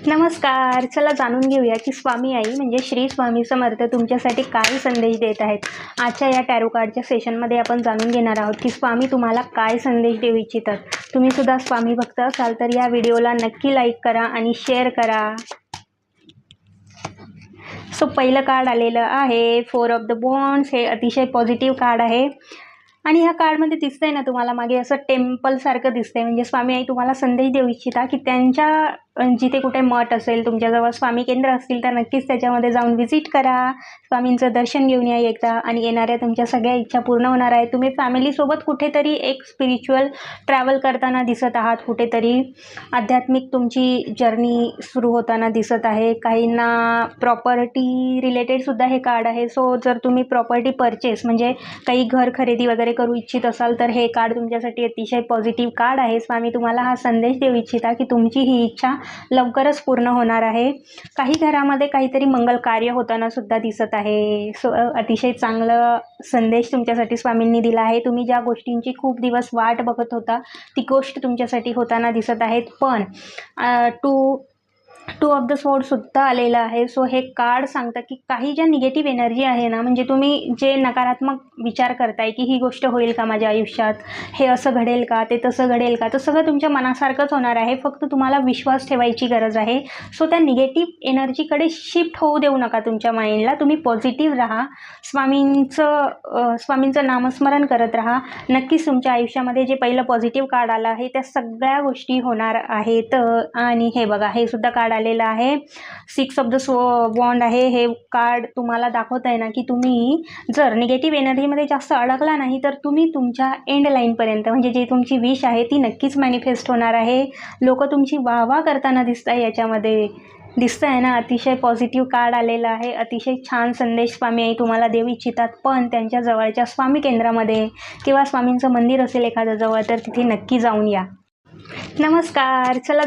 नमस्कार. चला जाणून घेऊया की स्वामी आई म्हणजे श्री स्वामी समर्थ तुमच्यासाठी काय संदेश देत आहेत. आजच्या या टॅरो कार्डच्या सेशनमध्ये आपण जाणून घेणार आहोत की स्वामी तुम्हाला काय संदेश देऊ इच्छितात. तुम्ही सुद्धा स्वामी भक्त असाल तर या व्हिडिओला नक्की लाईक करा आणि शेअर करा. सो पहिलं कार्ड आलेलं आहे 4 ऑफ द वॉन्ड्स. हे अतिशय पॉझिटिव्ह कार्ड आहे आणि ह्या कार्डमध्ये दिसतंय ना तुम्हाला मागे असं टेम्पल सारखं दिसतंय. म्हणजे स्वामी आई तुम्हाला संदेश देऊ इच्छिता की त्यांच्या जिथे कुठे मठ असेल तुमच्याजवळ स्वामी केंद्र असतील तर नक्कीच त्याच्यामध्ये जाऊन व्हिजिट करा. स्वामींचं दर्शन घेऊन या एकदा आणि येणाऱ्या तुमच्या सगळ्या इच्छा पूर्ण होणार आहेत. तुम्ही फॅमिलीसोबत कुठेतरी एक स्पिरिच्युअल ट्रॅव्हल करताना दिसत आहात. कुठेतरी आध्यात्मिक तुमची जर्नी सुरू होताना दिसत आहे. काहींना प्रॉपर्टी रिलेटेडसुद्धा हे कार्ड आहे. सो जर तुम्ही प्रॉपर्टी परचेस म्हणजे काही घर खरेदी वगैरे करू इच्छित असाल तर हे कार्ड तुमच्यासाठी अतिशय पॉझिटिव्ह कार्ड आहे. स्वामी तुम्हाला हा संदेश देऊ इच्छिता की तुमची ही इच्छा लवकरच पूर्ण होणार आहे. काही घरामध्ये काहीतरी मंगल कार्य होताना सुद्धा दिसत आहे. सो अतिशय चांगलं संदेश तुमच्यासाठी स्वामींनी दिला आहे. तुम्ही ज्या गोष्टींची खूप दिवस वाट बघत होता ती गोष्ट तुमच्यासाठी होताना दिसत आहेत. पण टू ऑफ द स्वॉर्डसुद्धा आलेलं आहे. सो हे कार्ड सांगतं की काही ज्या निगेटिव्ह एनर्जी आहे ना, म्हणजे तुम्ही जे नकारात्मक विचार करताय की ही गोष्ट होईल का माझ्या आयुष्यात, हे असं घडेल का, ते तसं घडेल का, तर सगळं तुमच्या मनासारखंच होणार आहे. फक्त तुम्हाला विश्वास ठेवायची गरज आहे. सो त्या निगेटिव्ह एनर्जीकडे शिफ्ट होऊ देऊ नका तुमच्या माइंडला. तुम्ही पॉझिटिव्ह राहा. स्वामींचं नामस्मरण करत राहा. नक्कीच तुमच्या आयुष्यामध्ये जे पहिलं पॉझिटिव्ह कार्ड आलं आहे त्या सगळ्या गोष्टी होणार आहेत. आणि हे बघा, हे सुद्धा कार्ड आलेलं आहे 6 ऑफ द वॉन्ड आहे. हे कार्ड तुम्हाला दाखवत आहे ना की तुम्ही जर निगेटिव्ह एनर्जीमध्ये जास्त अडकला नाही तर तुम्ही तुमच्या एंड लाईनपर्यंत म्हणजे जे तुमची विश आहे ती नक्कीच मॅनिफेस्ट होणार आहे. लोक तुमची वाहवा करताना दिसत आहे. याच्यामध्ये दिसतं आहे ना, अतिशय पॉझिटिव्ह कार्ड आलेलं आहे. अतिशय छान संदेश स्वामी आई तुम्हाला देऊ इच्छितात. पण त्यांच्या जवळच्या स्वामी केंद्रामध्ये किंवा स्वामींचं मंदिर असेल एखाद्या जवळ तर तिथे नक्की जाऊन या. नमस्कार. चला